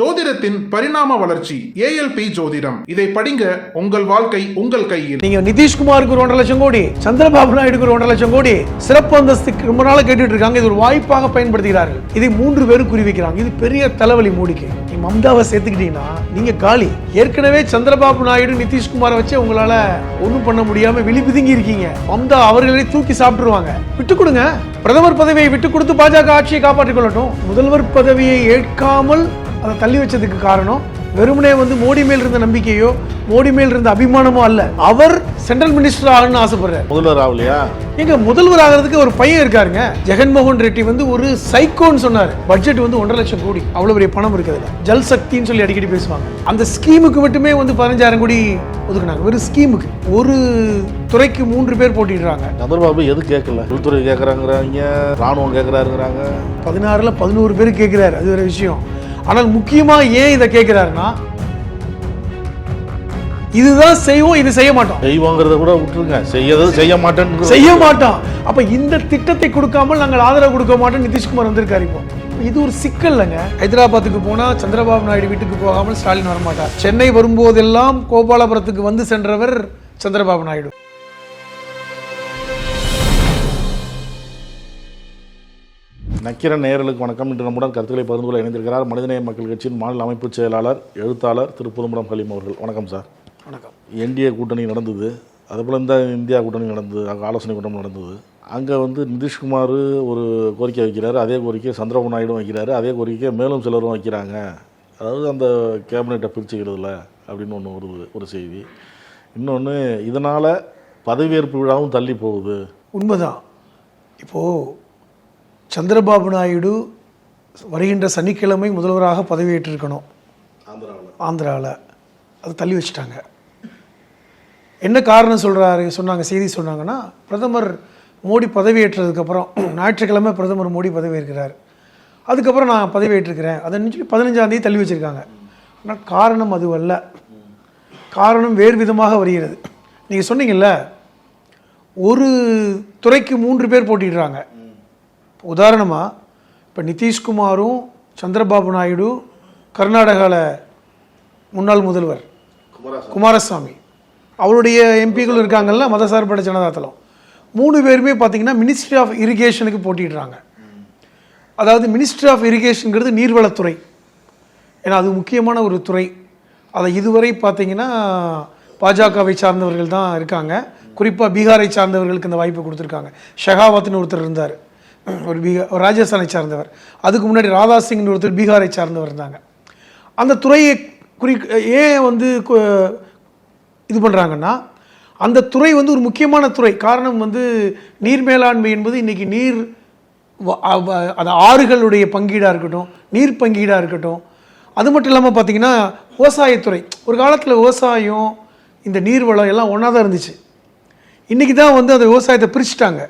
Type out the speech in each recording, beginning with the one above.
ஜோதிடத்தின் பரிணாம வளர்ச்சி ஏஎல்பி ஜோதிடம். இதை படிங்க, உங்கள் வாழ்க்கை உங்கள் கையில். நீங்க நிதிஷ்குமாருக்கு 1.5 லட்சம் கோடி, சந்திரபாபு நாயுடுக்கு 1.5 லட்சம் கோடி சிறப்பு அந்தஸ்துக்கு ரொம்ப நாளா கேட்டுட்டு இருக்காங்க. இது ஒரு வாய்ப்பாக பயன்படுத்துகிறார்கள். இதை 3 பேரும் குறிவைக்கிறாங்க. இது பெரிய தலைவலி மோடிக்கு. நீ மம்தாவை சேர்த்துக்கிட்டீங்கன்னா நீங்க காலி. ஏற்கனவே சந்திரபாபு நாயுடு நிதிஷ்குமாரை வச்சு உங்களால ஒன்றும் பண்ண முடியாம விழிப்புதுங்கி இருக்கீங்க. மம்தா அவர்களை தூக்கி சாப்பிட்டுருவாங்க. விட்டு கொடுங்க. பிரதமர் பதவியை விட்டு கொடுத்து பாஜக ஆட்சியை காப்பாற்றிக் கொள்ளட்டும். முதல்வர் பதவியை ஏற்காமல் அதை தள்ளி வச்சதுக்கு காரணம் வெறுமனே மோடி மேல் இருந்த நம்பிக்கையோ மோடி மேல் இருந்த அபிமானமோ அல்ல. அவர் சென்ட்ரல் மினிஸ்டர் ஆகணும்னு ஆசைப்படுறாரு. முதல்வர் ஆகலையா? எங்க முதல்வர் ஆகிறதுக்கு ஒரு பையன் இருக்காருங்க. ஜெகன்மோகன் ரெட்டி ஒரு சைக்கோன்னு சொன்னாரு. பட்ஜெட் 1.5 லட்சம் கோடி, அவ்வளவு பெரிய பணம் இருக்குதுல. ஜல் சக்தின்னு சொல்லி அடிக்கடி பேசுவாங்க. அந்த ஸ்கீமுக்கு மட்டுமே 15,000 கோடி ஒதுக்குனாங்க. ஒரு ஸ்கீமுக்கு ஒரு துறைக்கு 3 பேர் போட்டிடுறாங்க. சந்திரபாபு எது கேட்கல? உள்துறை கேட்கறாங்க, ராணுவம் கேட்கறாருங்கிறாங்க. 16ல் 11 பேர் கேட்கிறாரு. அது ஒரு விஷயம். ஆனால் முக்கியமா ஏன் இதை கேட்கிறாருன்னா, இதுதான் செய்வோம், இது செய்ய மாட்டோம். செய்வோங்கிறத கூட விட்டுருங்க, செய்ய மாட்டோம். அப்ப இந்த திட்டத்தை கொடுக்காமல் நாங்கள் ஆதரவு கொடுக்க மாட்டோம். நிதிஷ்குமார் வந்திருக்காரு. இப்போ இது ஒரு சிக்கல் இல்லைங்க. ஹைதராபாத்துக்கு போனா சந்திரபாபு நாயுடு வீட்டுக்கு போகாமல் ஸ்டாலின் வரமாட்டார். சென்னை வரும்போதெல்லாம் கோபாலபுரத்துக்கு வந்து சென்றவர் சந்திரபாபு நாயுடு. நக்கீரன் நேயர்களுக்கு வணக்கம். இன்று நம்முடன் கருத்துக்களை பகிர்ந்து கொள்ள இணைந்திருக்கிறார் மனிதநேய மக்கள் கட்சியின் மாநில அமைப்பு செயலாளர், எழுத்தாளர் திரு புதுமுடம் கலீம் அவர்கள். வணக்கம் சார். வணக்கம். என்டிஏ கூட்டணி நடந்தது, அதுபோல் இந்த இந்தியா கூட்டணி நடந்தது, அங்கே ஆலோசனை கூட்டம் நடந்தது. அங்கே நிதிஷ்குமார் ஒரு கோரிக்கை வைக்கிறாரு, அதே கோரிக்கை சந்திரபாபு நாயுடும் வைக்கிறாரு, அதே கோரிக்கை மேலும் சிலரும் வைக்கிறாங்க. அதாவது அந்த கேபினெட்டை பிரிச்சுக்கிறதுல அப்படின்னு ஒன்று வருது ஒரு செய்தி. இன்னொன்று, இதனால் பதவியேற்பு விழாவும் தள்ளி போகுது. உண்மைதான். இப்போது சந்திரபாபு நாயுடு வருகின்ற சனிக்கிழமை முதல்வராக பதவியேற்றிருக்கணும் ஆந்திராவில். அது தள்ளி வச்சுட்டாங்க. என்ன காரணம் சொன்னாங்க, செய்தி சொன்னாங்கன்னா, பிரதமர் மோடி பதவியேற்றதுக்கப்புறம் ஞாயிற்றுக்கிழமை பிரதமர் மோடி பதவியேற்கிறார், அதுக்கப்புறம் நான் பதவியேற்றிருக்கிறேன், அதை 15ஆம் தேதி தள்ளி வச்சுருக்காங்க. ஆனால் காரணம் அதுவல்ல. காரணம் வேறு விதமாக வருகிறது. நீங்கள் சொன்னீங்கல்ல, ஒரு துறைக்கு 3 பேர் போட்டிடுறாங்க. உதாரணமாக இப்போ நிதிஷ்குமாரும் சந்திரபாபு நாயுடு, கர்நாடகாவில் முன்னாள் முதல்வர் குமாரசாமி, அவருடைய எம்பிக்கள் இருக்காங்கல்ல, மதசார்பற்ற ஜனதாதளம், 3 பேருமே பார்த்தீங்கன்னா மினிஸ்ட்ரி ஆஃப் இரிகேஷனுக்கு போட்டிடுறாங்க. அதாவது மினிஸ்ட்ரி ஆஃப் இரிகேஷனுங்கிறது நீர்வளத்துறை. ஏன்னா அது முக்கியமான ஒரு துறை. அதை இதுவரை பார்த்தீங்கன்னா பாஜகவை சார்ந்தவர்கள் தான் இருக்காங்க. குறிப்பாக பீகாரை சார்ந்தவர்களுக்கு இந்த வாய்ப்பு கொடுத்துருக்காங்க. ஷெகாவத்னு ஒருத்தர் இருந்தார், ஒரு ராஜஸ்தானை சார்ந்தவர். அதுக்கு முன்னாடி ராதா சிங்னு ஒருத்தர் பீகாரை சார்ந்தவர் இருந்தாங்க. அந்த துறையை ஏன் இது பண்ணுறாங்கன்னா, அந்த துறை ஒரு முக்கியமான துறை. காரணம் நீர் மேலாண்மை என்பது இன்றைக்கி நீர், அது ஆறுகளுடைய பங்கீடாக இருக்கட்டும், நீர் பங்கீடாக இருக்கட்டும். அது மட்டும் இல்லாமல் பார்த்திங்கன்னா விவசாயத்துறை. ஒரு காலத்தில் விவசாயம், இந்த நீர்வளம் எல்லாம் ஒன்றா தான் இருந்துச்சு. இன்றைக்கி தான் அந்த விவசாயத்தை பிரிச்சுட்டாங்க.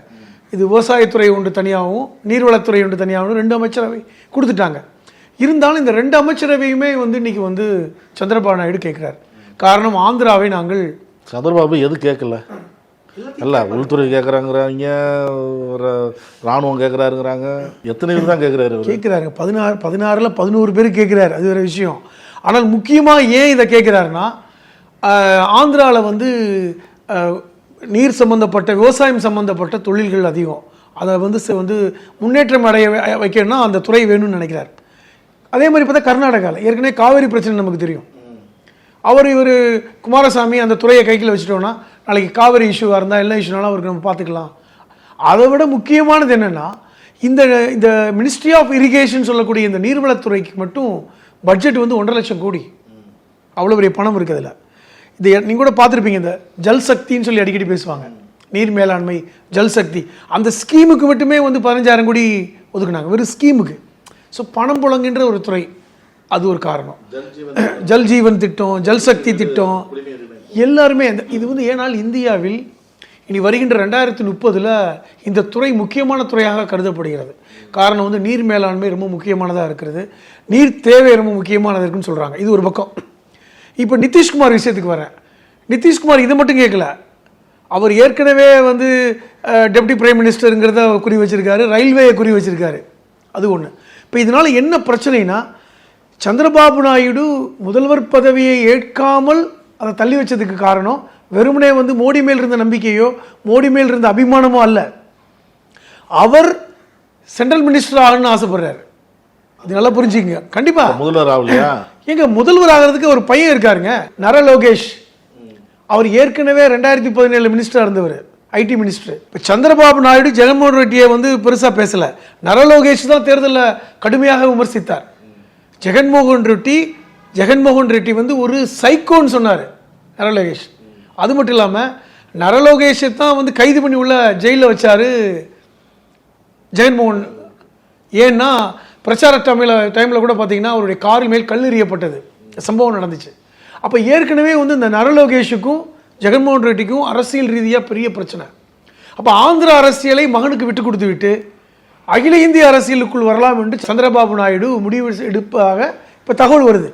இது விவசாயத்துறை ஒன்று தனியாகவும் நீர்வளத்துறை ஒன்று தனியாகவும் 2 அமைச்சரவை கொடுத்துட்டாங்க. இருந்தாலும் இந்த 2 அமைச்சரவையுமே இன்றைக்கி சந்திரபாபு நாயுடு கேட்குறாரு. காரணம், ஆந்திராவை நாங்கள் சந்திரபாபு எது கேட்கல? இல்லை, உள்துறை கேட்குறாங்கிறாங்க, ராணுவம் கேட்குறாருங்கிறாங்க. எத்தனை பேர் தான் கேட்குறாருங்க? 16ல் 11 பேர் கேட்குறாரு. அது ஒரு விஷயம். ஆனால் முக்கியமாக ஏன் இதை கேட்குறாருன்னா, ஆந்திராவில் நீர் சம்மந்தப்பட்ட, விவசாயம் சம்மந்தப்பட்ட தொழில்கள் அதிகம். அதை முன்னேற்றம் அடைய வைக்கணும்னா அந்த துறை வேணும்னு நினைக்கிறார். அதே மாதிரி பார்த்தா கர்நாடகாவில் ஏற்கனவே காவேரி பிரச்சனை நமக்கு தெரியும். இவர் குமாரசாமி அந்த துறையை கையில் வச்சுட்டோன்னா நாளைக்கு காவேரி இஷ்யூவாக இருந்தால் எல்லா இஷ்யூனாலும் அவருக்கு நம்ம பார்த்துக்கலாம். அதை விட முக்கியமானது என்னென்னா, இந்த மினிஸ்ட்ரி ஆஃப் இரிகேஷன் சொல்லக்கூடிய இந்த நீர்வளத்துறைக்கு மட்டும் பட்ஜெட் 1.5 லட்சம் கோடி, அவ்வளோ பெரிய பணம் இருக்குது அதில். இது நீங்கள் கூட பார்த்துருப்பீங்க, இந்த ஜல் சக்தின்னு சொல்லி அடிக்கடி பேசுவாங்க. நீர் மேலாண்மை, ஜல் சக்தி. அந்த ஸ்கீமுக்கு மட்டுமே 15,000 கோடி ஒதுக்குனாங்க, வெறும் ஸ்கீமுக்கு. ஸோ பணம் புழங்குன்ற ஒரு துறை, அது ஒரு காரணம். ஜல் ஜீவன் திட்டம், ஜல் சக்தி திட்டம், எல்லாருமே இது ஏனால் இந்தியாவில் இனி வருகின்ற 2030 இந்த துறை முக்கியமான துறையாக கருதப்படுகிறது. காரணம் நீர் மேலாண்மை ரொம்ப முக்கியமானதாக இருக்கிறது, நீர் தேவை ரொம்ப முக்கியமானது இருக்குன்னு சொல்கிறாங்க. இது ஒரு பக்கம். இப்போ நிதிஷ்குமார் விஷயத்துக்கு வரேன். நிதிஷ்குமார் இதை மட்டும் கேட்கல, அவர் ஏற்கனவே டெப்டி பிரைம் மினிஸ்டருங்கிறத குறி வச்சிருக்காரு, ரயில்வேயை குறி வச்சிருக்காரு. அது ஒன்று. இப்போ இதனால் என்ன பிரச்சனைனா, சந்திரபாபு நாயுடு முதல்வர் பதவியை ஏற்காமல் அதை தள்ளி வச்சதுக்கு காரணம் வெறுமனே வந்து மோடி மேல் இருந்த நம்பிக்கையோ மோடி மேல் இருந்த அபிமானமோ அல்ல. அவர் சென்ட்ரல் மினிஸ்டர் ஆகணும்னு ஆசைப்படுறாரு. இது நல்லா புரிஞ்சுங்க. கண்டிப்பா முதல்வர் ஆகலையா? எங்க முதல்வர் ஆகிறதுக்கு ஒரு பையன் இருக்காருங்க, நர லோகேஷ். அவர் ஏற்கனவே 2017 மினிஸ்டர் இருந்தவர், ஐடி மினிஸ்டர். இப்போ சந்திரபாபு நாயுடு ஜெகன்மோகன் ரெட்டியை வந்து பெருசா பேசல. நர லோகேஷ் தான் தேர்தலில் கடுமையாக விமர்சித்தார். ஜெகன்மோகன் ரெட்டி வந்து ஒரு சைக்கோன்னு சொன்னார் நர லோகேஷ். அது மட்டும் இல்லாமல் நர லோகேஷை தான் வந்து கைது பண்ணி உள்ள ஜெயிலில் வச்சாரு ஜெகன்மோகன். ஏன்னா பிரச்சார டைமில் கூட பார்த்தீங்கன்னா அவருடைய காரில் மேல் கல் எறியப்பட்டது சம்பவம் நடந்துச்சு. அப்போ ஏற்கனவே வந்து இந்த நர லோகேஷுக்கும் ஜெகன்மோகன் ரெட்டிக்கும் அரசியல் ரீதியாக பெரிய பிரச்சனை. அப்போ ஆந்திர அரசியலை மகனுக்கு விட்டு கொடுத்து விட்டு அகில இந்திய அரசியலுக்குள் வரலாம் என்று சந்திரபாபு நாயுடு முடிவு எடுப்பதாக இப்போ தகவல் வருது.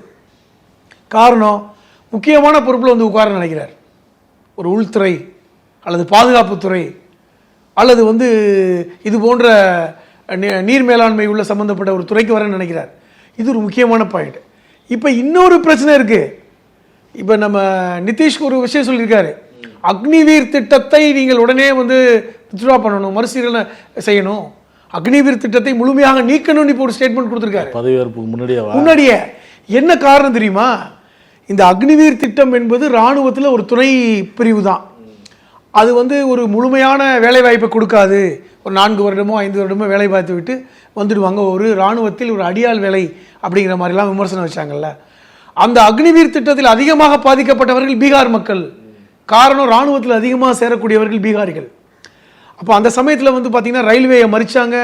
காரணம், முக்கியமான பொறுப்பில் வந்து உட்கார நினைக்கிறார். ஒரு உள்துறை அல்லது பாதுகாப்புத்துறை அல்லது வந்து இது போன்ற நீர் மேலாண்மை உள்ள சம்பந்தப்பட்ட ஒரு துறைக்கு வர நினைக்கிறார். இது ஒரு முக்கியமான பாயிண்ட். இப்போ இன்னொரு பிரச்சனை இருக்கு. இப்போ நம்ம நிதிஷ்க்கு ஒரு விஷயம் சொல்லியிருக்காரு, அக்னிவீர் திட்டத்தை நீங்கள் உடனே வந்து வித்ட்ரா பண்ணணும், மறுசீலனை செய்யணும், அக்னிவீர் திட்டத்தை முழுமையாக நீக்கணும்னு இப்போ ஒரு ஸ்டேட்மெண்ட் கொடுத்துருக்காரு பதவியேற்புக்கு முன்னாடியே. என்ன காரணம் தெரியுமா? இந்த அக்னிவீர் திட்டம் என்பது இராணுவத்தில் ஒரு துணை பிரிவு தான். அது வந்து ஒரு முழுமையான வேலை வாய்ப்பை கொடுக்காது. ஒரு 4 வருடமோ 5 வருடமோ வேலை பார்த்து விட்டு வந்துடுவாங்க. ஒரு இராணுவத்தில் ஒரு அடியாள் வேலை அப்படிங்கிற மாதிரிலாம் விமர்சனம் வச்சாங்கல்ல. அந்த அக்னிவீர் திட்டத்தில் அதிகமாக பாதிக்கப்பட்டவர்கள் பீகார் மக்கள். காரணம், இராணுவத்தில் அதிகமாக சேரக்கூடியவர்கள் பீகாரிகள். அப்போ அந்த சமயத்தில் வந்து பார்த்தீங்கன்னா ரயில்வேயை மறிச்சாங்க,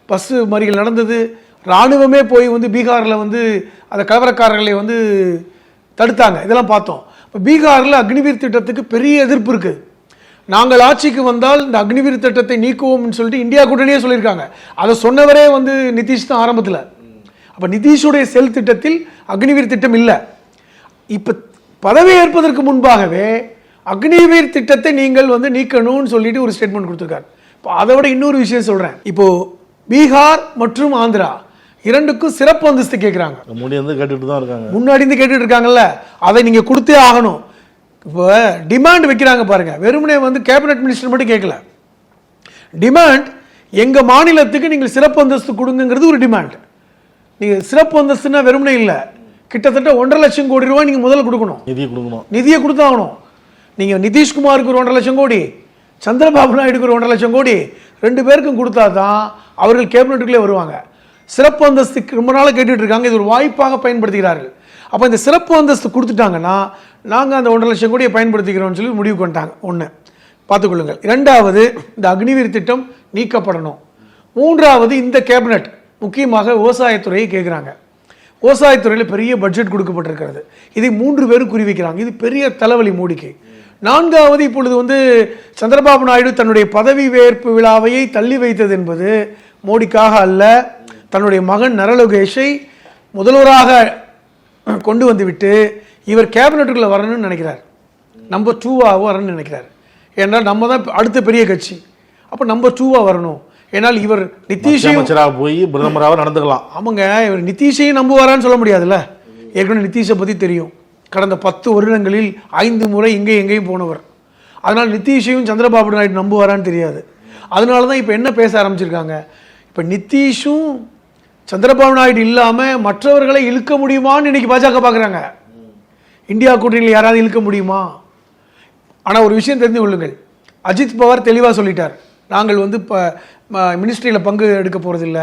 பஸ்ஸு மறியல் நடந்தது, இராணுவமே போய் வந்து பீகாரில் வந்து அந்த கலவரக்காரர்களை வந்து தடுத்தாங்க. இதெல்லாம் பார்த்தோம். இப்போ பீகாரில் அக்னிவீர் திட்டத்துக்கு பெரிய எதிர்ப்பு இருக்குது. நாங்கள் ஆட்சிக்கு வந்தால் இந்த அக்னிவீர் திட்டத்தை நீக்குவோம்னு சொல்லிட்டு இந்தியா கூட்டணியே சொல்லியிருக்காங்க. அதை சொன்னவரே வந்து நிதிஷ் தான் ஆரம்பத்தில். அப்போ நிதிஷுடைய செல் திட்டத்தில் அக்னிவீர் திட்டம் இல்லை. இப்போ பதவி ஏற்பதற்கு முன்பாகவே அக்னிவீர் திட்டத்தை நீங்கள் வந்து நீக்கணும்னு சொல்லிட்டு ஒரு ஸ்டேட்மெண்ட் கொடுத்துருக்காரு. இப்போ அதை விட இன்னொரு விஷயம் சொல்கிறேன். இப்போ பீகார் மற்றும் ஆந்திரா இரண்டுக்கும் சிறப்பு அந்தஸ்து கேட்குறாங்க. முன்னாடி இருந்து கேட்டுட்டு இருக்காங்கல்ல, அதை நீங்கள் கொடுத்தே ஆகணும். இப்போ டிமாண்ட் வைக்கிறாங்க பாருங்க. வெறுமனே வந்து கேபினட் மினிஸ்டர் மட்டும் கேட்கல, டிமாண்ட் எங்க மாநிலத்துக்கு நீங்கள் சிறப்பு அந்தஸ்து கொடுங்கிறது ஒரு டிமாண்ட். நீங்க சிறப்பு அந்தஸ்துனா வெறுமனே இல்லை, கிட்டத்தட்ட 1.5 லட்சம் கோடி ரூபாய் நீங்க முதல்ல கொடுக்கணும், நிதியை கொடுத்தாகணும். நீங்க நிதிஷ்குமாருக்கு ஒரு 1.5 லட்சம் கோடி, சந்திரபாபு நாயுடுக்கு ஒரு 1.5 லட்சம் கோடி, 2 பேருக்கும் கொடுத்தா தான் அவர்கள் கேபினட்டுக்குள்ளே வருவாங்க. சிறப்பு அந்தஸ்து ரொம்ப நாளாக கேட்டுட்டு இருக்காங்க. இது ஒரு வாய்ப்பாக பயன்படுத்துகிறார்கள். அப்போ இந்த சிறப்பு அந்தஸ்து கொடுத்துட்டாங்கன்னா நாங்கள் அந்த 1.5 லட்சம் கோடியை பயன்படுத்திக்கிறோம்னு சொல்லி முடிவு பண்ணிட்டாங்க. ஒன்று பார்த்துக்கொள்ளுங்கள். 2வது, இந்த அக்னிவீர் திட்டம் நீக்கப்படணும். 3வது, இந்த கேபினட் முக்கியமாக விவசாயத்துறையை கேட்குறாங்க. விவசாயத்துறையில் பெரிய பட்ஜெட் கொடுக்கப்பட்டிருக்கிறது. இதை 3 பேரும் குறிவைக்கிறாங்க. இது பெரிய தலைவலி மோடிக்கு. 4வது, இப்பொழுது வந்து சந்திரபாபு நாயுடு தன்னுடைய பதவி ஏற்பு விழாவையை தள்ளி வைத்தது என்பது மோடிக்காக அல்ல, தன்னுடைய மகன் நர லோகேஷை முதல்வராக கொண்டு வந்துவிட்டு இவர் கேபினட்டுக்குள்ள வரணும்னு நினைக்கிறார். நம்பர் 2 வரணும்னு நினைக்கிறார். ஏன்னால் நம்ம தான் அடுத்த பெரிய கட்சி. அப்போ நம்பர் 2 வரணும். ஏன்னால் இவர் நிதிஷையும் போய் பிரதமராக நடந்துக்கலாம். ஆமாங்க, இவர் நிதிஷையும் நம்புவாரான்னு சொல்ல முடியாதுல்ல. ஏற்கனவே நிதிஷை பற்றி தெரியும். கடந்த 10 வருடங்களில் 5 முறை எங்கேயும் போனவர். அதனால் நிதிஷையும் சந்திரபாபு நாயுடு நம்புவாரான்னு தெரியாது. அதனால தான் இப்போ என்ன பேச ஆரம்பிச்சிருக்காங்க, இப்போ நிதிஷும் சந்திரபாபு நாயுடு இல்லாமல் மற்றவர்களை இழுக்க முடியுமான்னு இன்னைக்கு பாஜக பார்க்குறாங்க. இந்தியா கூட்டணியில் யாராவது இழுக்க முடியுமா? ஆனால் ஒரு விஷயம் தெரிந்து கொள்ளுங்கள், அஜித் பவார் தெளிவாக சொல்லிட்டார், நாங்கள் வந்து இப்போ மினிஸ்ட்ரியில் பங்கு எடுக்க போகிறதில்ல.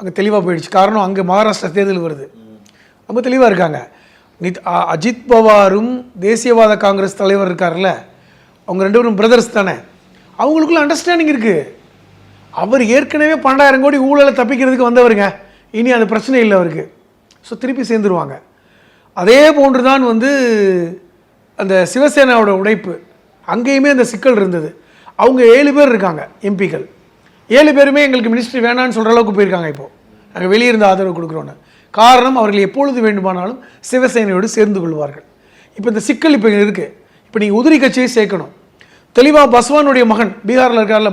அங்கே தெளிவாக போயிடுச்சு. காரணம், அங்கே மகாராஷ்டிரா தேர்தல் வருது. ரொம்ப தெளிவாக இருக்காங்க. அஜித் பவாரும் தேசியவாத காங்கிரஸ் தலைவர் இருக்கார்ல, அவங்க 2 பேரும் பிரதர்ஸ் தானே, அவங்களுக்குள்ள அண்டர்ஸ்டாண்டிங் இருக்குது. அவர் ஏற்கனவே 12,000 கோடி ஊழலை தப்பிக்கிறதுக்கு வந்தவருங்க. இனி அது பிரச்சனை இல்லை அவருக்கு. ஸோ திருப்பி சேர்ந்துருவாங்க. அதே போன்று தான் வந்து அந்த சிவசேனாவோட உடைப்பு, அங்கேயுமே அந்த சிக்கல் இருந்தது. அவங்க 7 பேர் இருக்காங்க எம்பிக்கள். 7 பேருமே எங்களுக்கு மினிஸ்ட்ரி வேணான்னு சொல்கிற அளவுக்கு போயிருக்காங்க. இப்போது நாங்கள் வெளியே இருந்து ஆதரவு கொடுக்குறோன்னு. காரணம், அவர்கள் எப்பொழுது வேண்டுமானாலும் சிவசேனையோடு சேர்ந்து கொள்வார்கள். இப்போ இந்த சிக்கல் இப்போ இருக்குது. இப்போ நீங்கள் உதிரி கட்சியை சேர்க்கணும். தெளிவாக பஸ்வானுடைய மகன் பீகாரில் இருக்கார்ல,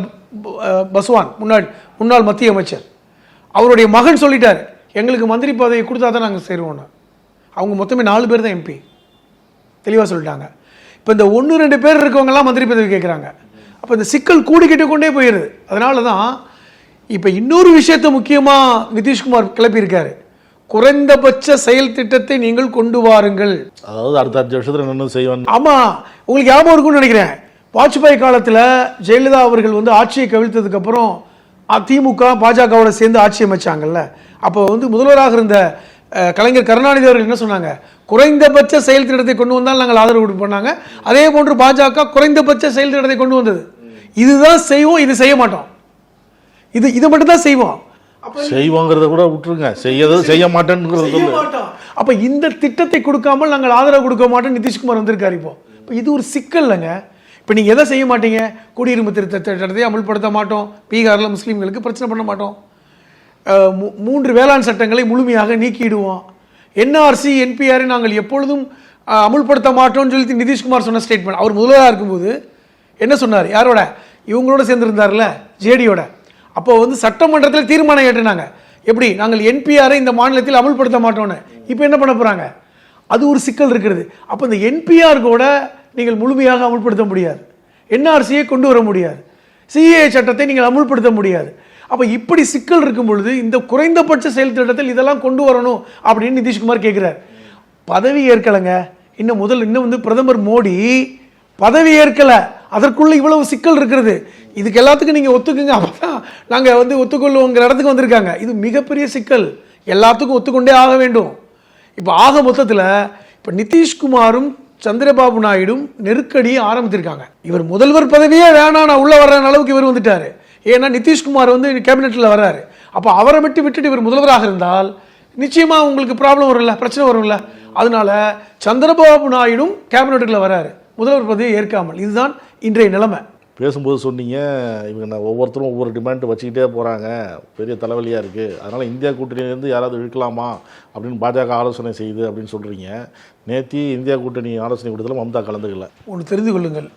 பஸ்வான் முன்னாள் மத்திய அமைச்சர், அவருடைய மகன் சொல்லிட்டார், எங்களுக்கு மந்திரி பதவி கொடுத்தா தான் நாங்கள் சேருவோன்னு. அவங்க மொத்தமே 4 பேர் தான் எம்பி, தெளிவாக சொல்லிட்டாங்க. இப்போ இந்த 1-2 பேர் இருக்கவங்கலாம் மந்திரி பதவி கேட்குறாங்க. அப்போ இந்த சிக்கல் கூடிக்கிட்டு கொண்டே போயிடுது. அதனால தான் இப்போ இன்னொரு விஷயத்தை முக்கியமாக நிதிஷ்குமார் கிளப்பியிருக்காரு. குறைந்தபட்ச செயல் திட்டத்தை நீங்கள் கொண்டு வாருங்கள். அதாவது அடுத்த 5 வருஷத்துல என்ன செய்வான். ஆமாம், உங்களுக்கு ஞாபகம் இருக்கும்னு நினைக்கிறேன், வாஜ்பாய் காலத்தில் ஜெயலலிதா அவர்கள் வந்து ஆட்சியை கவிழ்த்ததுக்கப்புறம் திமுக பாஜகவோட சேர்ந்து ஆட்சி அமைச்சாங்கல்ல. அப்போ வந்து முதல்வராக இருந்த கலைஞர் கருணாநிதி அவர்கள் என்ன சொன்னாங்க, குறைந்தபட்ச செயல் திட்டத்தை கொண்டு வந்தால் நாங்கள் ஆதரவு பண்ணாங்க. அதே போன்று பாஜக குறைந்தபட்ச செயல் திட்டத்தை கொண்டு வந்தது. இதுதான் செய்வோம், இது செய்ய மாட்டோம், இது மட்டும் தான் செய்வோம். செய்வோங்கிறத கூட விட்டுருங்க, செய்ய மாட்டேன்னு. அப்ப இந்த திட்டத்தை கொடுக்காமல் நாங்கள் ஆதரவு கொடுக்க மாட்டோம் நிதிஷ்குமார் வந்திருக்காரு. இப்போ இது ஒரு சிக்கல் இல்லைங்க. இப்போ நீங்கள் எதை செய்ய மாட்டீங்க, குடியுரிமை திருத்த திட்டத்தை அமல்படுத்த மாட்டோம், பீகாரில் முஸ்லீம்களுக்கு பிரச்சனை பண்ண மாட்டோம், 3 வேளாண் சட்டங்களை முழுமையாக நீக்கிடுவோம், என்ஆர்சி என்பிஆரை நாங்கள் எப்பொழுதும் அமுல்படுத்த மாட்டோம்னு சொல்லி நிதிஷ்குமார் சொன்ன ஸ்டேட்மெண்ட். அவர் முதல்வராக இருக்கும்போது என்ன சொன்னார், யாரோட, இவங்களோட சேர்ந்துருந்தார்ல, ஜேடியோட. அப்போ வந்து சட்டமன்றத்தில் தீர்மானம் ஏற்றினாங்க, எப்படி நாங்கள் என்பிஆரை இந்த மாநிலத்தில் அமல்படுத்த மாட்டோன்னு. இப்போ என்ன பண்ண போகிறாங்க, அது ஒரு சிக்கல் இருக்கிறது. அப்போ இந்த என்பிஆர் கூட நீங்கள் முழுமையாக அமுல்படுத்த முடியாது, என்ஆர்சியை கொண்டு வர முடியாது, சிஏஏ சட்டத்தை நீங்கள் அமுல்படுத்த முடியாது. அப்போ இப்படி சிக்கல் இருக்கும் பொழுது இந்த குறைந்தபட்ச செயல் திட்டத்தில் இதெல்லாம் கொண்டு வரணும் அப்படின்னு நிதிஷ்குமார் கேட்குறார். பதவி ஏற்கலைங்க, இன்னும் வந்து பிரதமர் மோடி பதவி ஏற்கலை, அதற்குள்ள இவ்வளவு சிக்கல் இருக்கிறது. இதுக்கு எல்லாத்துக்கும் நீங்கள் ஒத்துக்குங்க, அப்பதான் நாங்கள் வந்து ஒத்துக்கொள்ளுவோங்கிற இடத்துக்கு வந்திருக்காங்க. இது மிகப்பெரிய சிக்கல், எல்லாத்துக்கும் ஒத்துக்கொண்டே ஆக வேண்டும். இப்போ ஆக மொத்தத்தில் இப்போ நிதிஷ்குமாரும் சந்திரபாபு நாயுடும் நெருக்கடியை ஆரம்பித்திருக்காங்க. இவர் முதல்வர் பதவியே வேணாம், நான் உள்ள வர்ற அளவுக்கு இவர் வந்துட்டாரு. ஏன்னா நிதிஷ்குமார் வந்து கேபினெட்டில் வர்றாரு. அப்போ அவரை விட்டுட்டு இவர் முதல்வராக இருந்தால் நிச்சயமாக உங்களுக்கு ப்ராப்ளம் வரும்ல, பிரச்சனை வரும்ல. அதனால சந்திரபாபு நாயுடும் கேபினெட்டுக்குள்ள வர்றாரு, முதல்வர் பதவியை ஏற்காமல். இதுதான் இன்றைய நிலைமை. பேசும்போது சொன்னீங்க, இவங்க ஒவ்வொருத்தரும் ஒவ்வொரு டிமாண்ட் வச்சுக்கிட்டே போகிறாங்க, பெரிய தலைவலியாக இருக்குது, அதனால் இந்தியா கூட்டணியிலேருந்து யாராவது இழுக்கலாமா அப்படின்னு பாஜக ஆலோசனை செய்யுது அப்படின்னு சொல்கிறீங்க. நேற்று இந்தியா கூட்டணி ஆலோசனை கூட்டத்தில் மம்தா கலந்துக்கல. ஒன்று தெரிந்து கொள்ளுங்கள்,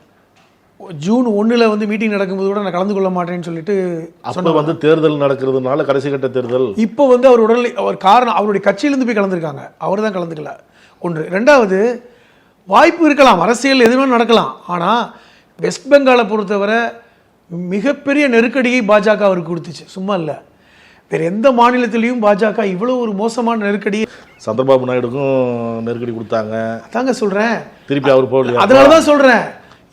ஜூன் 1 வந்து மீட்டிங் நடக்கும்போது கூட நான் கலந்து கொள்ள மாட்டேன்னு சொல்லிட்டு அப்போ வந்து தேர்தல் நடக்கிறதுனால, கடைசி கட்ட தேர்தல், இப்போ வந்து அவர் அவர் காரணம் அவருடைய கட்சியிலேருந்து போய் கலந்துருக்காங்க, அவர் தான் கலந்துக்கல. ஒன்று. ரெண்டாவது, வாய்ப்பு இருக்கலாம், அரசியல் எதுவும் நடக்கலாம். ஆனால் வெஸ்ட் பெங்காலை பொறுத்தவரை மிகப்பெரிய நெருக்கடியை பாஜக அவருக்கு கொடுத்துச்சு, சும்மா இல்லை. வேறு எந்த மாநிலத்திலையும் பாஜக இவ்வளோ ஒரு மோசமான நெருக்கடி. சந்திரபாபு நாயுடுக்கும் நெருக்கடி கொடுத்தாங்க, தாங்க சொல்கிறேன். திருப்பி அவர் போகல. அதனால தான் சொல்கிறேன்,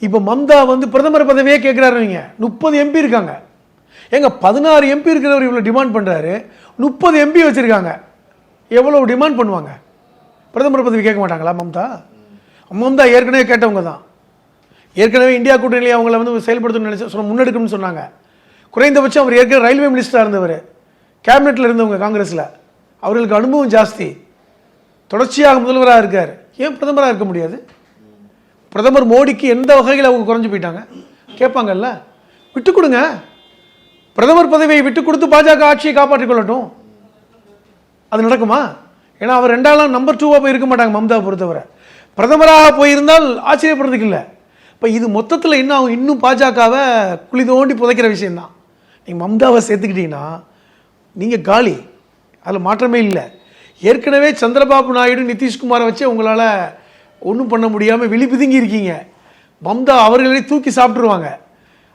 இப்போ மம்தா வந்து பிரதமர் பதவியே கேட்குறாரு. நீங்கள் 30 எம்பி இருக்காங்க, எங்க 16 எம்பி இருக்கிறவர் இவ்வளோ டிமாண்ட் பண்ணுறாரு, 30 எம்பி வச்சுருக்காங்க, எவ்வளோ டிமாண்ட் பண்ணுவாங்க? பிரதமர் பதவி கேட்க மாட்டாங்களா மம்தா? மம்தா ஏற்கனவே கேட்டவங்க தான். ஏற்கனவே இந்தியா கூட்டணியை அவங்கள வந்து செயல்படுத்தணும்னு நினைச்சு முன்னெடுக்கணும்னு சொன்னாங்க. குறைந்தபட்சம் அவர் ஏற்கனவே ரயில்வே மினிஸ்டராக இருந்தவர், கேபினெட்டில் இருந்தவங்க காங்கிரஸில், அவர்களுக்கு அனுபவம் ஜாஸ்தி, தொடர்ச்சியாக முதல்வராக இருக்கார். ஏன் பிரதமராக இருக்க முடியாது? பிரதமர் மோடிக்கு எந்த வகையில் அவங்க குறைஞ்சு போயிட்டாங்க கேட்பாங்கல்ல. விட்டு கொடுங்க, பிரதமர் பதவியை விட்டு கொடுத்து பாஜக ஆட்சியை காப்பாற்றிக் கொள்ளட்டும். அது நடக்குமா? ஏன்னா அவர் 2ஆம் நம்பர் 2 போய் இருக்க மாட்டாங்க மம்தாவை பொறுத்தவரை. பிரதமராக போயிருந்தால் ஆச்சரியப்படுறதுக்கு இல்லை. இப்போ இது மொத்தத்தில் என்ன ஆகும், இன்னும் பாஜகவை குழி தோண்டி புதைக்கிற விஷயம்தான். நீங்கள் மம்தாவை சேர்த்துக்கிட்டீங்கன்னா நீங்கள் காலி, அதில் மாற்றமே இல்லை. ஏற்கனவே சந்திரபாபு நாயுடு நிதிஷ்குமாரை வச்சு உங்களால் ஒன்றும் பண்ண முடியாமல் விழிப்புதுங்கி இருக்கீங்க. மம்தா அவர்களே தூக்கி சாப்பிட்ருவாங்க.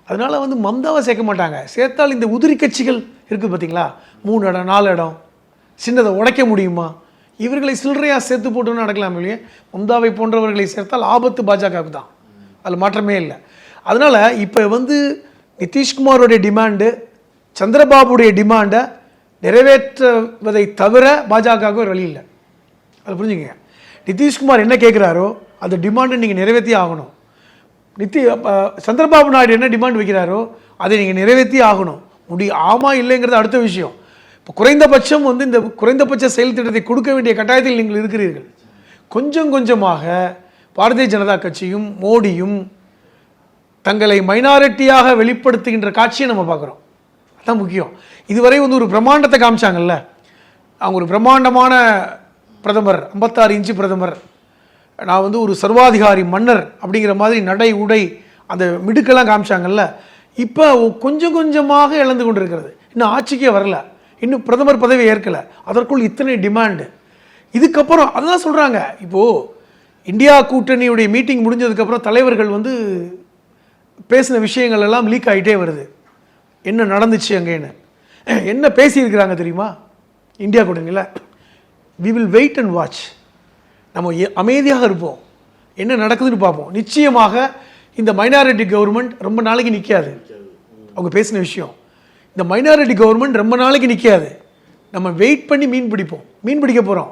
அதனால் வந்து மம்தாவை சேர்க்க மாட்டாங்க. சேர்த்தால் இந்த உதிரி கட்சிகள் இருக்குது பார்த்தீங்களா, 3 இடம் 4 இடம், சின்னதை உடைக்க முடியுமா? இவர்களை சில்லறையாக சேர்த்து போட்டோன்னு நடக்கலாம் இல்லையே. மம்தாவை போன்றவர்களை சேர்த்தால் ஆபத்து பாஜகவுக்கு தான், அதில் மாற்றமே இல்லை. அதனால் இப்போ வந்து நிதிஷ்குமாரோடைய டிமாண்டு, சந்திரபாபுடைய டிமாண்டை நிறைவேற்றுவதை தவிர பாஜகவுக்கு ஒரு வழி இல்லை. அது புரிஞ்சுக்கங்க. நிதிஷ்குமார் என்ன கேட்குறாரோ அந்த டிமாண்டை நீங்கள் நிறைவேற்றி ஆகணும். சந்திரபாபு நாயுடு என்ன டிமாண்ட் வைக்கிறாரோ அதை நீங்கள் நிறைவேற்றி ஆகணும். ஆமா இல்லைங்கிறது அடுத்த விஷயம். இப்போ குறைந்தபட்சம் வந்து இந்த குறைந்தபட்ச செயல் திட்டத்தை கொடுக்க வேண்டிய கட்டாயத்தில் நீங்கள் இருக்கிறீர்கள். கொஞ்சம் கொஞ்சமாக பாரதிய ஜனதா கட்சியும் மோடியும் தங்களை மைனாரிட்டியாக வெளிப்படுத்துகின்ற காட்சியை நம்ம பார்க்குறோம். அதுதான் முக்கியம். இதுவரை வந்து ஒரு பிரம்மாண்டத்தை காமிச்சாங்கல்ல, அவங்க ஒரு பிரம்மாண்டமான பிரதமர், 56 இன்ச்சு பிரதமர், நான் வந்து ஒரு சர்வாதிகாரி மன்னர் அப்படிங்கிற மாதிரி நடை உடை அந்த மிடுக்கெல்லாம் காமிச்சாங்கல்ல. இப்போ கொஞ்சம் கொஞ்சமாக இழந்து கொண்டு இருக்கிறது. இன்னும் ஆட்சிக்கே வரல. இன்னும் பிரதமர் பதவி ஏற்கல, அதற்குள் இத்தனை டிமாண்டு. இதுக்கப்புறம் அதான் சொல்றாங்க, இப்போ இந்தியா கூட்டணியுடைய மீட்டிங் முடிஞ்சதுக்கப்புறம் தலைவர்கள் வந்து பேசின விஷயங்கள் எல்லாம் லீக் ஆகிட்டே வருது. என்ன நடந்துச்சு அங்கேன்னு, என்ன பேசியிருக்கிறாங்க தெரியுமா? இந்தியா கூட்டணியில் we will wait and watch, நம்ம அமைதியாக இருப்போம், என்ன நடக்குதுன்னு பார்ப்போம். நிச்சயமாக இந்த மைனாரிட்டி கவர்மெண்ட் ரொம்ப நாளைக்கு நிற்காது. அவங்க பேசின விஷயம், இந்த மைனாரிட்டி கவர்மெண்ட் ரொம்ப நாளைக்கு நிற்காது. நம்ம வெயிட் பண்ணி மீன் பிடிப்போம், மீன் பிடிக்க போகிறோம்,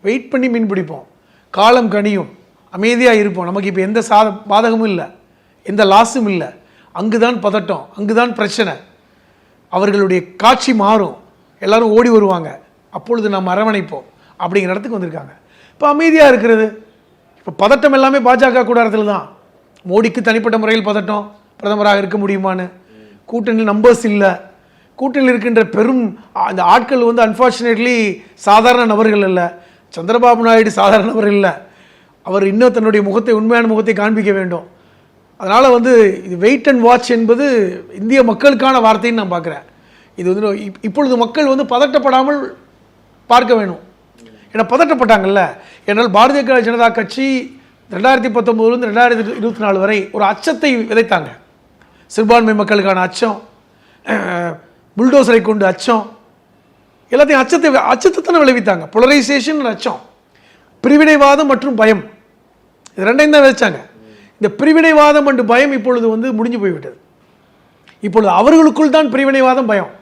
வெயிட் பண்ணி மீன் பிடிப்போம், காலம் கனியும், அமைதியாக இருப்போம். நமக்கு இப்போ எந்த பாதகமும் இல்லை, எந்த லாஸும் இல்லை. அங்குதான் பதட்டம், அங்குதான் பிரச்சனை. அவர்களுடைய காட்சி மாறும், எல்லாரும் ஓடி வருவாங்க, அப்பொழுது நாம் அரவணைப்போம் அப்படிங்கிற இடத்துக்கு வந்திருக்காங்க. இப்போ அமைதியாக இருக்கிறது, இப்போ பதட்டம் எல்லாமே பாஜக கூடாரத்தில் தான். மோடிக்கு தனிப்பட்ட முறையில் பதட்டம், பிரதமராக இருக்க முடியுமான்னு. கூட்டணியில் நம்பர்ஸ் இல்லை, கூட்டணியில் இருக்கின்ற பெரும் அந்த ஆட்கள் வந்து அன்ஃபார்ச்சுனேட்லி சாதாரண நபர்கள் இல்லை. சந்திரபாபு நாயுடு சாதாரண நபர் இல்லை, அவர் இன்னும் தன்னுடைய முகத்தை, உண்மையான முகத்தை காண்பிக்க வேண்டும். அதனால் வந்து இது வெயிட் அண்ட் வாட்ச் என்பது இந்திய மக்களுக்கான வார்த்தைன்னு நான் பார்க்குறேன். இது வந்து இப்பொழுது மக்கள் வந்து பதட்டப்படாமல் பார்க்க வேணும். ஏன்னா பதட்டப்பட்டாங்கல்ல. ஏன்னால் பாரதிய ஜனதா கட்சி 2019 2024 வரை ஒரு அச்சத்தை விதைத்தாங்க. சிறுபான்மை மக்களுக்கான அச்சம், புல்டோசரை கொண்டு அச்சம், எல்லாத்தையும் அச்சத்தை தானே விளைவித்தாங்க. போலரைசேஷன், அச்சம், பிரிவினைவாதம் மற்றும் பயம், இது ரெண்டையும் தான் விதைச்சாங்க. இந்த பிரிவினைவாதம் மற்றும் பயம் இப்பொழுது வந்து முடிஞ்சு போய்விட்டது. இப்பொழுது அவர்களுக்குள் தான் பிரிவினைவாதம், பயம்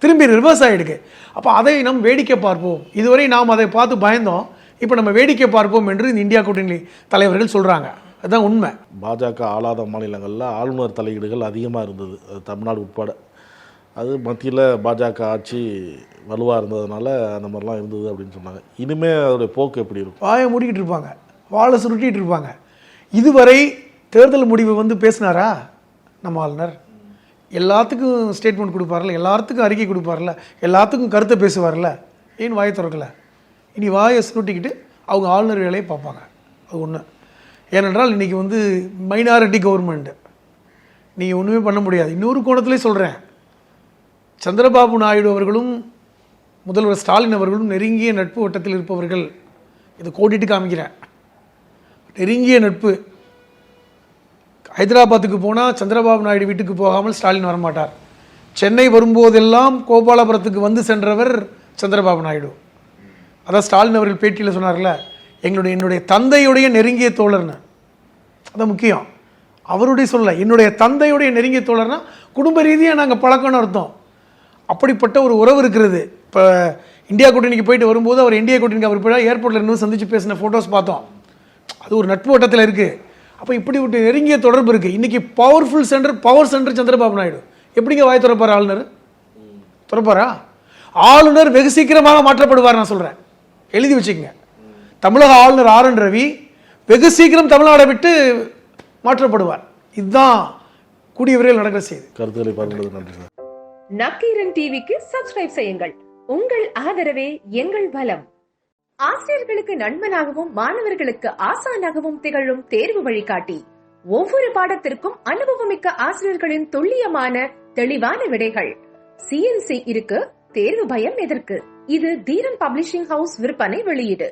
திரும்பி ரிவர்ஸ் ஆகிடுக்கு. அப்போ அதை நாம் வேடிக்கை பார்ப்போம். இதுவரை நாம் அதை பார்த்து பயந்தோம், இப்போ நம்ம வேடிக்கை பார்ப்போம் என்று இந்த இந்தியா கூட்டணி தலைவர்கள் சொல்கிறாங்க. அதுதான் உண்மை. பாஜக ஆளாத மாநிலங்களில் ஆளுநர் தலையீடுகள் அதிகமாக இருந்தது, தமிழ்நாடு உட்பட. அது மத்தியில் பாஜக ஆட்சி வலுவாக இருந்ததுனால அந்த மாதிரிலாம் இருந்தது அப்படின்னு சொன்னாங்க. இனிமேல் அதோடைய போக்கு எப்படி இருக்கும்? வாயை மூடிக்கிட்டு இருப்பாங்க, வாழை சுருட்டிகிட்டு இருப்பாங்க. இதுவரை தேர்தல் முடிவு வந்து பேசினாரா நம்ம ஆளுநர்? எல்லாத்துக்கும் ஸ்டேட்மெண்ட் கொடுப்பார்ல, எல்லாத்துக்கும் அறிக்கை கொடுப்பார்ல, எல்லாத்துக்கும் கருத்தை பேசுவார்ல, ஏன் வாயை திறக்கலை? இனி வாயை சுருட்டிக்கிட்டு அவங்க ஆளுநர் வேலையை பார்ப்பாங்க. அது ஒன்று. ஏனென்றால் இன்றைக்கி வந்து மைனாரிட்டி கவர்மெண்ட்டு, நீங்கள் ஒன்றுமே பண்ண முடியாது. இன்னொரு கோணத்திலே சொல்கிறேன், சந்திரபாபு நாயுடு அவர்களும் முதல்வர் ஸ்டாலின் அவர்களும் நெருங்கிய நட்பு வட்டத்தில் இருப்பவர்கள். இதை கோடிட்டு காமிக்கிறேன், நெருங்கிய நட்பு. ஹைதராபாத்துக்கு போனால் சந்திரபாபு நாயுடு வீட்டுக்கு போகாமல் ஸ்டாலின் வரமாட்டார். சென்னை வரும்போதெல்லாம் கோபாலபுரத்துக்கு வந்து சென்றவர் சந்திரபாபு நாயுடு. அதான் ஸ்டாலின் அவர்கள் பேட்டியில் சொன்னார்ல, என்னுடைய தந்தையுடைய நெருங்கிய தோழர்னு. அதான் முக்கியம். அவருடைய சொல்ல, என்னுடைய தந்தையுடைய நெருங்கிய தோழர்னா குடும்ப ரீதியாக நாங்கள் பழக்கம்னு அர்த்தம். அப்படிப்பட்ட ஒரு உறவு இருக்கிறது. இப்போ இந்தியா கூட்டணிக்கு போயிட்டு வரும்போது அவர் இந்தியா கூட்டணிக்கு அவர் போய் ஏர்போர்ட்டில் இருந்து சந்தித்து பேசின ஃபோட்டோஸ் பார்த்தோம். அது ஒரு நட்பு வட்டத்தில் இருக்குது. அப்போ இப்படி ஒரு நெருங்கிய தொடர்பு இருக்குது. இன்றைக்கி பவர் சென்டர் சந்திரபாபு நாயுடு. எப்படிங்க வாய் திறப்பார் ஆளுநர்? திறப்பாரா? ஆளுநர் வெகு சீக்கிரமாக மாற்றப்படுவார். நான் சொல்கிறேன், எழுதி வச்சுக்கங்க. தமிழக ஆளுநர் ஆர்.என். ரவி வெகு சீக்கிரம் தமிழ்நாடை விட்டு மாற்றப்படுவார். இதுதான் கூடிய விரைவில் நடக்கிற செய்தி. கருத்துக்களை பார்க்கிறது நன்றி சார். நக்கீரன் டிவிக்கு சப்ஸ்கிரைப் செய்யுங்கள். உங்கள் ஆதரவே எங்கள் பலம். ஆசிரியர்களுக்கு நண்பனாகவும் மாணவர்களுக்கு ஆசானாகவும் திகழும் தேர்வு வழிகாட்டி. ஒவ்வொரு பாடத்திற்கும் அனுபவமிக்க ஆசிரியர்களின் துல்லியமான தெளிவான விடைகள். CNC இருக்கு, தேர்வு பயம் எதற்கு? இது தீரன் பப்ளிஷிங் ஹவுஸ் விற்பனை வெளியீடு.